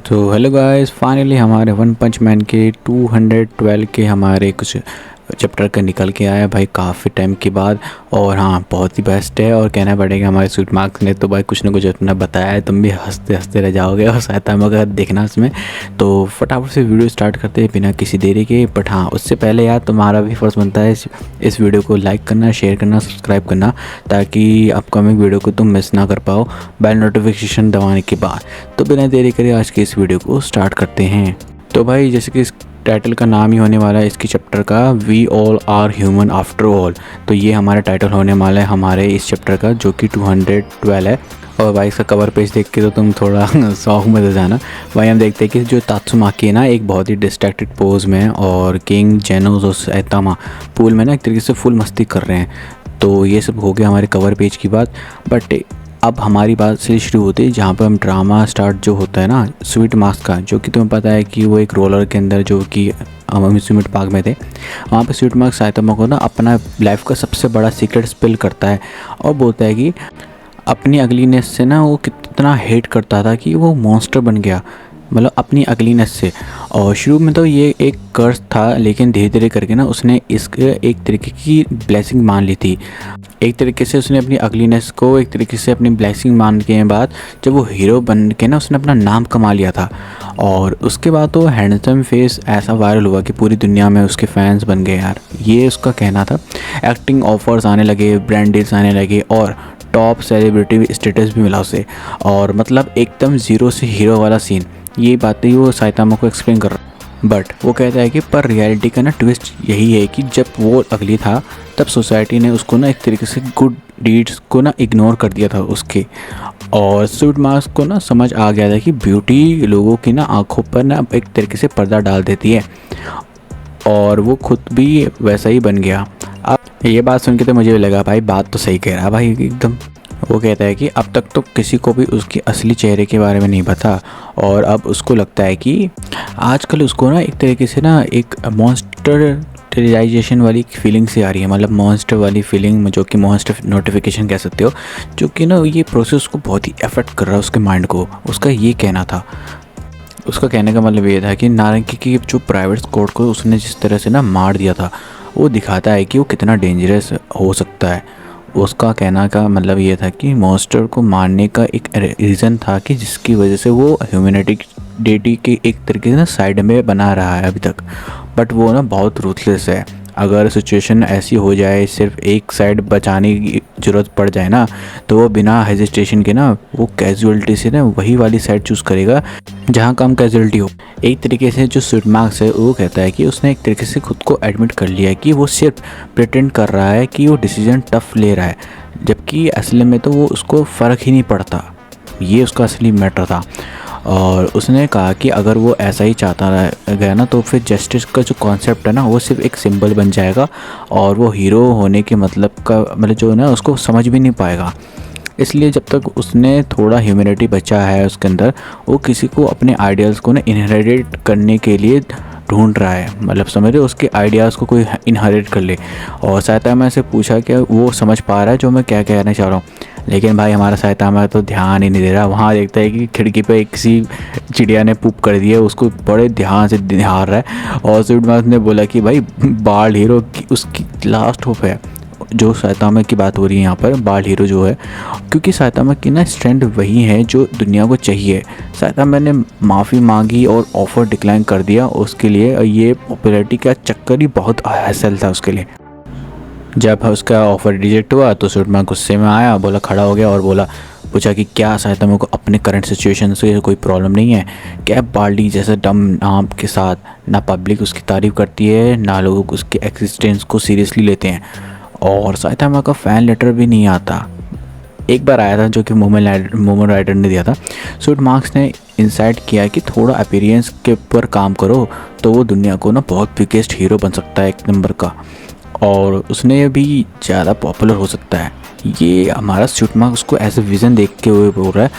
तो hello guys, finally हमारे one पंच man के 212 के हमारे कुछ चैप्टर का निकल के आया भाई, काफ़ी टाइम के बाद। और हाँ, बहुत ही बेस्ट है। और कहना पड़ेगा हमारे स्वीट मार्क्स ने तो भाई कुछ ना कुछ अपना बताया है, तुम भी हंसते हंसते रह जाओगे और शायद हम अगर देखना इसमें। तो फटाफट से वीडियो स्टार्ट करते हैं बिना किसी देरी के। बट हाँ, उससे पहले यार तुम्हारा भी फ़र्ज़ बनता है इस वीडियो को लाइक करना, शेयर करना, सब्सक्राइब करना, ताकि अपकमिंग वीडियो को तुम मिस ना कर पाओ बेल नोटिफिकेशन दबाने के बाद। तो बिना देरी करे आज के इस वीडियो को स्टार्ट करते हैं। तो भाई जैसे कि इस टाइटल का नाम ही होने वाला है इसकी चैप्टर का, we all are human after all. तो ये हमारा टाइटल होने वाला है हमारे इस चैप्टर का, जो कि 212 है। और भाई इसका कवर पेज देख के तो तुम थोड़ा शौक में हो जाना। भाई हम देखते हैं कि जो तात्सुमाकी है ना, एक बहुत ही डिस्ट्रैक्टेड पोज में, और किंग जेनोस और सैतामा पूल में ना एक तरीके से फुल मस्ती कर रहे हैं। तो ये सब हो गया हमारे कवर पेज की बात। बट अब हमारी बात से शुरू होती है जहाँ पर हम ड्रामा स्टार्ट जो होता है ना स्वीट मार्क्स का, जो कि तुम्हें पता है कि वो एक रोलर के अंदर जो कि अम्यूज़मेंट पार्क में थे, वहाँ पे स्वीट मार्क्स साइतामा को ना अपना लाइफ का सबसे बड़ा सीक्रेट स्पिल करता है और बोलता है कि अपनी अगलीनेस से ना वो कितना हेट करता था कि वो मॉन्स्टर बन गया, मतलब अपनी अगलीनेस से। और शुरू में तो ये एक कर्स था, लेकिन धीरे धीरे करके ना उसने इसके एक तरीके की ब्लेसिंग मान ली थी। एक तरीके से उसने अपनी अगलीनेस को एक तरीके से अपनी ब्लेसिंग मान के बाद जब वो हीरो बन के ना उसने अपना नाम कमा लिया था। और उसके बाद तो हैंडसम फेस ऐसा वायरल हुआ कि पूरी दुनिया में उसके फैंस बन गए यार, ये उसका कहना था। एक्टिंग ऑफर्स आने लगे, ब्रांड डील्स आने लगे और टॉप सेलिब्रिटी स्टेटस भी मिला उसे। और मतलब एकदम ज़ीरो से हीरो वाला सीन, ये बातें वो साइतामा को एक्सप्लेन कर रहा। बट वो कहता है कि पर रियलिटी का ना ट्विस्ट यही है कि जब वो अगली था तब सोसाइटी ने उसको ना एक तरीके से गुड डीड्स को ना इग्नोर कर दिया था उसके। और स्वीट मार्क्स को ना समझ आ गया था कि ब्यूटी लोगों की ना आंखों पर ना एक तरीके से पर्दा डाल देती है, और वो खुद भी वैसा ही बन गया। अब ये बात सुन के तो मुझे लगा भाई बात तो सही कह रहा भाई एकदम। वो कहता है कि अब तक तो किसी को भी उसके असली चेहरे के बारे में नहीं पता, और अब उसको लगता है कि आजकल उसको ना एक तरीके से ना एक मॉन्स्टराइजेशन वाली फीलिंग सी आ रही है, मतलब मॉन्स्टर वाली फीलिंग, जो कि मॉन्स्टर नोटिफिकेशन कह सकते हो, जो कि ना ये प्रोसेस को बहुत ही अफेक्ट कर रहा है उसके माइंड को। उसका ये कहना था, उसका कहने का मतलब ये था कि नारंगी की जो प्राइवेट कोर्ट को उसने जिस तरह से ना मार दिया था, वो दिखाता है कि वो कितना डेंजरस हो सकता है। उसका कहना का मतलब ये था कि मॉन्स्टर को मारने का एक रीज़न था कि जिसकी वजह से वो ह्यूमैनिटी के एक तरीके से ना साइड में बना रहा है अभी तक। बट वो ना बहुत रूथलेस है। अगर सिचुएशन ऐसी हो जाए, सिर्फ एक साइड बचाने की ज़रूरत पड़ जाए ना, तो वो बिना हेजिटेशन के ना वो कैजुअलिटी से ना वही वाली साइड चूज़ करेगा जहाँ कम कैजुअलिटी हो। एक तरीके से जो स्वीट मार्क्स है वो कहता है कि उसने एक तरीके से खुद को एडमिट कर लिया है कि वो सिर्फ प्रिटेंड कर रहा है कि वो डिसीजन टफ ले रहा है, जबकि असली में तो वो उसको फ़र्क ही नहीं पड़ता। ये उसका असली मैटर था। और उसने कहा कि अगर वो ऐसा ही चाहता रह गया ना, तो फिर जस्टिस का जो कॉन्सेप्ट है ना वो सिर्फ एक सिंबल बन जाएगा, और वो हीरो होने के मतलब का मतलब जो है ना उसको समझ भी नहीं पाएगा। इसलिए जब तक उसने थोड़ा ह्यूमैनिटी बचा है उसके अंदर, वो किसी को अपने आइडियाज़ को ना इनहेरिट करने के लिए ढूंढ रहा है, मतलब समझ रहे, उसके आइडियाज़ को कोई इनहेरिट कर ले। और साइतामा से पूछा कि वो समझ पा रहा है जो मैं क्या कहना चाह रहा हूँ, लेकिन भाई हमारा साइतामा तो ध्यान ही नहीं दे रहा। वहाँ देखता है कि खिड़की पे किसी चिड़िया ने पूप कर दिया, उसको बड़े ध्यान से निहार रहा है। और स्वीट मार्क्स ने बोला कि भाई बाल हीरो की उसकी लास्ट होप है। जो साइतामा की बात हो रही है यहाँ पर, बाल हीरो जो है, क्योंकि साइतामा की ना स्ट्रेंथ वही है जो दुनिया को चाहिए। साइतामा ने माफ़ी मांगी और ऑफ़र डिक्लाइन कर दिया उसके लिए, और ये पॉपुलैरिटी का चक्कर ही बहुत हैसल था उसके लिए। जब उसका ऑफ़र रिजेक्ट हुआ तो स्वीट मार्क्स गुस्से में आया, बोला, खड़ा हो गया और बोला, पूछा कि क्या साइतामा को अपने करंट सिचुएशन से कोई प्रॉब्लम नहीं है क्या? बाल्डी जैसे डम नाम के साथ ना पब्लिक उसकी तारीफ़ करती है, ना लोग उसके एक्सिस्टेंस को सीरियसली लेते हैं, और साइतामा का फ़ैन लेटर भी नहीं आता। एक बार आया था जो कि मोमन राइडर ने दिया था। स्वीट मार्क्स ने इंसाइट किया कि थोड़ा अपीयरेंस के ऊपर काम करो तो वो दुनिया को ना बहुत बिगेस्ट हीरो बन सकता है, एक नंबर का, और उसने भी ज़्यादा पॉपुलर हो सकता है। ये हमारा स्वीट मार्क्स को ऐसे विज़न देख के हुए बोल रहा है।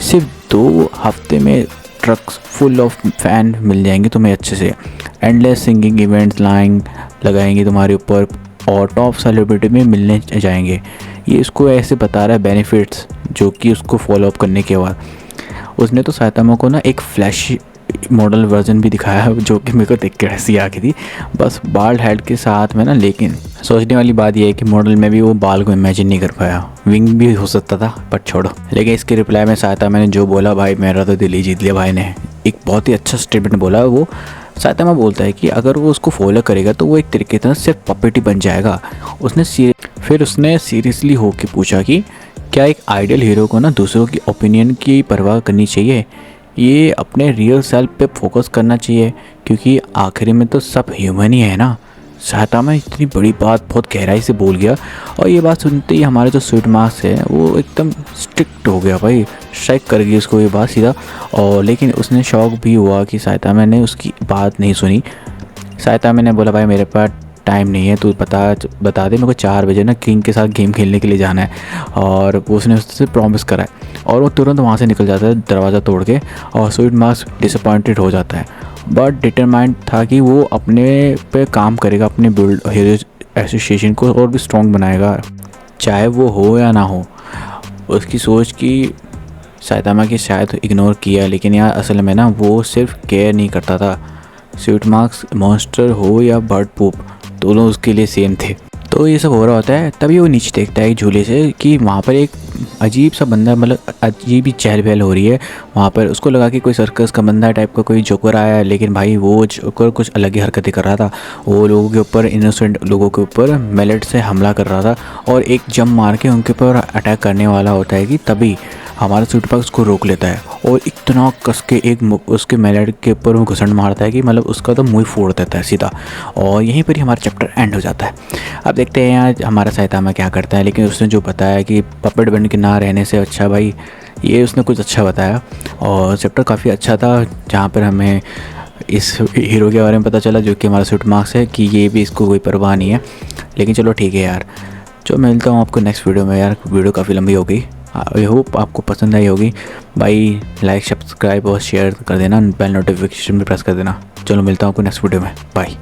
सिर्फ 2 हफ्ते में ट्रक्स फुल ऑफ फैन मिल जाएंगे तुम्हें अच्छे से, एंडलेस सिंगिंग इवेंट्स लाइन लगाएंगे तुम्हारे ऊपर, और टॉप सेलिब्रिटी में मिलने जाएंगे। ये इसको ऐसे बता रहा है बेनिफिट्स जो कि उसको फॉलो अप करने के बाद। उसने तो साइतामा को ना एक फ्लैश मॉडल वर्जन भी दिखाया जो कि मेरे को देख के हंसी आ गई थी, बस बाल्ड हेड के साथ में ना। लेकिन सोचने वाली बात यह है कि मॉडल में भी वो बाल को इमेजिन नहीं कर पाया, विंग भी हो सकता था पर छोड़ो। लेकिन इसके रिप्लाई में साइतामा ने जो बोला, भाई मेरा तो दिल ही जीत लिया भाई ने। एक बहुत ही अच्छा स्टेटमेंट बोला वो। साइतामा बोलता है कि अगर वो उसको फॉलो करेगा तो वो एक तरीके से सिर्फ पपेट ही बन जाएगा। फिर उसने सीरियसली होकर पूछा कि क्या एक आइडियल हीरो को ना दूसरों की ओपिनियन की परवाह करनी चाहिए, ये अपने रियल सेल्फ पे फोकस करना चाहिए, क्योंकि आखिरी में तो सब ह्यूमन ही है ना। साइतामा इतनी बड़ी बात बहुत गहराई से बोल गया, और ये बात सुनते ही हमारे जो स्वीट मार्क्स है वो एकदम स्ट्रिक्ट हो गया भाई, स्ट्राइक कर गई उसको ये बात सीधा। और लेकिन उसने शौक भी हुआ कि साइतामा ने उसकी बात नहीं सुनी। साइतामा ने बोला, भाई मेरे पास टाइम नहीं है, तू बता दे मेरे को 4 बजे ना किंग के साथ गेम खेलने के लिए जाना है। और वो उसने उससे प्रॉमिस करा है, और वो तुरंत वहाँ से निकल जाता है दरवाज़ा तोड़ के। और स्वीट मार्क्स डिसअपॉइंटेड हो जाता है, बट डिटरमाइंड था कि वो अपने पे काम करेगा, अपने बिल्ड हीरो एसोसिएशन को और भी स्ट्रॉन्ग बनाएगा, चाहे वो हो या ना हो। उसकी सोच की साइतामा की शायद इग्नोर किया, लेकिन यार असल में ना वो सिर्फ केयर नहीं करता था। स्वीट मार्क्स मॉन्स्टर हो या बर्ड पूप, दोनों उसके लिए सेम थे। तो ये सब हो रहा होता है, तभी वो नीचे देखता है झूले से कि वहाँ पर एक अजीब सा बंदा, मतलब अजीब ही चहल पहल हो रही है वहाँ पर। उसको लगा कि कोई सर्कस का बंदा टाइप का कोई जोकर आया है, लेकिन भाई वो जोकर कुछ अलग ही हरकतें कर रहा था। वो लोगों के ऊपर, इनोसेंट लोगों के ऊपर मैलेट से हमला कर रहा था, और एक जंप मार के उनके ऊपर अटैक करने वाला होता है कि तभी हमारा स्वीट मार्क्स उसको रोक लेता है, और इतना कस के एक उसके मैलेट के ऊपर वो घुसंड मारता है कि मतलब उसका तो मुँह फोड़ देता है सीधा। और यहीं पर ही हमारा चैप्टर एंड हो जाता है। अब देखते हैं आज हमारा साइतामा क्या करता है। लेकिन उसने जो बताया कि पपेट बन के ना रहने से अच्छा भाई, ये उसने कुछ अच्छा बताया, और चैप्टर काफ़ी अच्छा था, जहाँ पर हमें इस हीरो के बारे में पता चला जो कि हमारा स्वीट मार्क्स है, कि ये भी इसको कोई परवाह नहीं है। लेकिन चलो ठीक है यार, जो मिलता हूँ आपको नेक्स्ट वीडियो में। यार वीडियो काफ़ी लंबी हो गई, आई होप आपको पसंद आई होगी भाई। लाइक, सब्सक्राइब और शेयर कर देना, बेल नोटिफिकेशन भी प्रेस कर देना। चलो मिलता हूँ आपको नेक्स्ट वीडियो में, बाय।